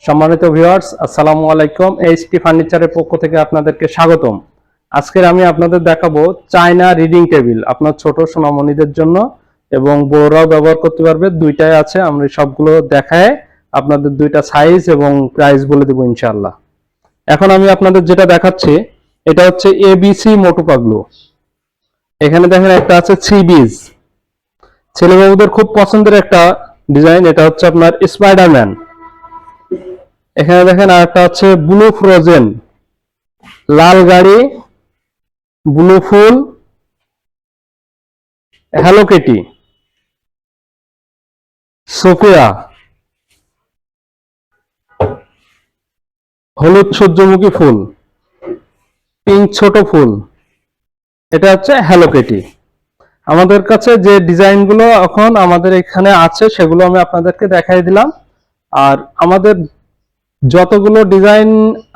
সম্মানিত ভিউয়ার্স, আসসালামু আলাইকুম। এইচটি ফার্নিচারের পক্ষ থেকে আপনাদেরকে স্বাগতম। আজকের আমি আপনাদের দেখাবো চায়না রিডিং টেবিল, আপনার ছোট সোনামণিদের জন্য এবং বড়রাও ব্যবহার করতে পারবে। দুইটাই আছে, আমরা সবগুলো দেখায় আপনাদের দুইটা সাইজ এবং প্রাইস বলে দেবো ইনশাআল্লাহ। এখন আমি আপনাদের যেটা দেখাচ্ছি এটা হচ্ছে এবিসি মোটু পাগলু। এখানে দেখেন একটা আছে থ্রি বিজ, ছেলেবাবুদের খুব পছন্দের একটা ডিজাইন। এটা হচ্ছে আপনার স্পাইডারম্যান। এখানে দেখেন আরেকটা হচ্ছে ব্লু ফ্রোজেন, লাল গাড়ি, ব্লু ফুল, হ্যালো কিটি, সোফিয়া, হলুদ সূর্যমুখী ফুল, পিঙ্ক ছোট ফুল। এটা হচ্ছে হ্যালো কিটি। আমাদের কাছে যে ডিজাইনগুলো এখন আমাদের এখানে আছে সেগুলো আমি আপনাদেরকে দেখাই দিলাম। আর আমাদের যতগুলো ডিজাইন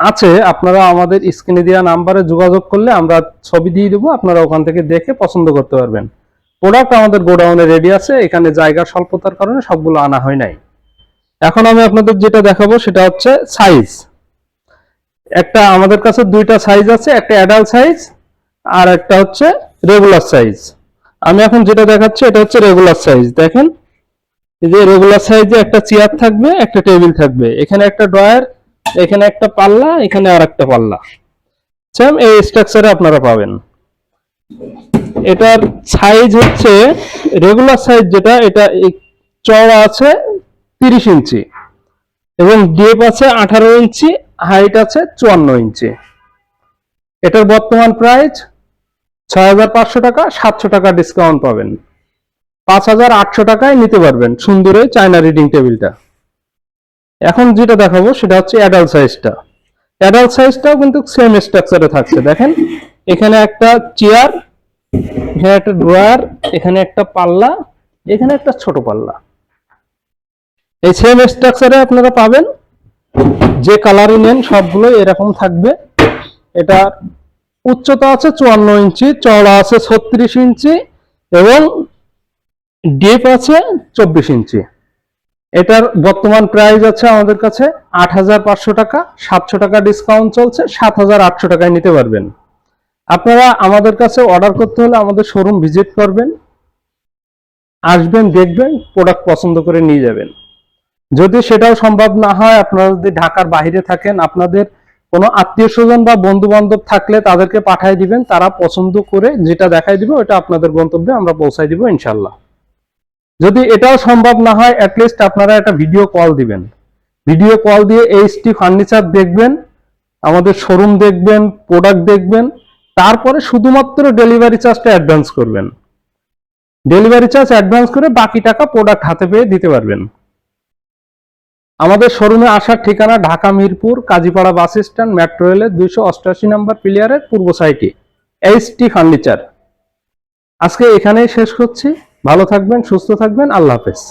আছে আপনারা আমাদের স্ক্রিনে দেওয়া নাম্বারে যোগাযোগ করলে আমরা ছবি দিয়ে দেবো, আপনারা ওখান থেকে দেখে পছন্দ করতে পারবেন। প্রোডাক্ট আমাদের গোডাউনে রেডি আছে, এখানে জায়গা স্বল্পতার কারণে সবগুলো আনা হয় নাই। এখন আমি আপনাদের যেটা দেখাবো সেটা হচ্ছে সাইজ। একটা আমাদের কাছে দুইটা সাইজ আছে, একটা অ্যাডাল্ট সাইজ আর একটা হচ্ছে রেগুলার সাইজ। আমি এখন যেটা দেখাচ্ছি এটা হচ্ছে রেগুলার সাইজ। দেখেন এই যে রেগুলার সাইজে একটা চেয়ার থাকবে, একটা টেবিল থাকবে, এখানে একটা ড্রয়ার, এখানে একটা পাল্লা, এখানে আর একটা পাল্লা। সেম এই স্ট্রাকচারে আপনারা পাবেন। এটার সাইজ হচ্ছে রেগুলার সাইজ যেটা, এটা চওড়া আছে 30 ইঞ্চি এবং ডেপ আছে 18 ইঞ্চি, হাইট আছে 54 ইঞ্চি। এটার বর্তমান প্রাইস 6,500 টাকা, 700 টাকা ডিসকাউন্ট পাবেন। 5,800 টাকায় নিতে পারবেন সুন্দর এই চায়না রিডিং টেবিলটা। এখন যেটা দেখাবো সেটা হচ্ছে অ্যাডাল্ট সাইজটা। অ্যাডাল্ট সাইজটাও কিন্তু সেম স্ট্রাকচারে থাকছে। দেখেন এখানে একটা চেয়ার, এখানে একটা ড্রয়ার, এখানে একটা পাল্লা, এখানে একটা ছোট পাল্লা। এই সেম স্ট্রাকচারে আপনারা পাবেন। যে কালারই নেন সবগুলো এরকম থাকবে। এটা উচ্চতা আছে 54 ইঞ্চি, চওড়া আছে 36 ইঞ্চি এবং ডিপ আছে 24 ইঞ্চি। এটার বর্তমান প্রাইস আছে আমাদের কাছে 8,500 টাকা, 700 টাকা ডিসকাউন্ট চলছে, 7,800 টাকায় নিতে পারবেন। আপনারা আমাদের কাছে অর্ডার করতে হলে আমাদের শোরুম ভিজিট করবেন, আসবেন, দেখবেন, প্রোডাক্ট পছন্দ করে নিয়ে যাবেন। যদি সেটাও সম্ভব না হয়, আপনারা যদি ঢাকার বাইরে থাকেন, আপনাদের কোনো আত্মীয় স্বজন বা বন্ধু বান্ধব থাকলে তাদেরকে পাঠিয়ে দিবেন, তারা পছন্দ করে যেটা দেখাই দিবে ওটা আপনাদের গন্তব্যে আমরা পৌঁছাই দিব ইনশাল্লাহ। যদি এটাও সম্ভব না হয়, অ্যাটলিস্ট আপনারা একটা ভিডিও কল দিবেন। ভিডিও কল দিয়ে এইচটি ফার্নিচার দেখবেন, আমাদের শোরুম দেখবেন, প্রোডাক্ট দেখবেন, তারপরে শুধুমাত্র ডেলিভারি চার্জটা অ্যাডভান্স করবেন। ডেলিভারি চার্জ অ্যাডভান্স করে বাকি টাকা প্রোডাক্ট হাতে পেয়ে দিতে পারবেন। আমাদের শোরুমে আসার ঠিকানা Dhaka Mirpur Kazipara bus stand, metro রেলের 288 নম্বর পিলিয়ারের পূর্ব সাইডে এইচটি ফার্নিচার। আজকে এখানেই শেষ করছি। ভালো থাকবেন, সুস্থ থাকবেন, আল্লাহ হাফেজ।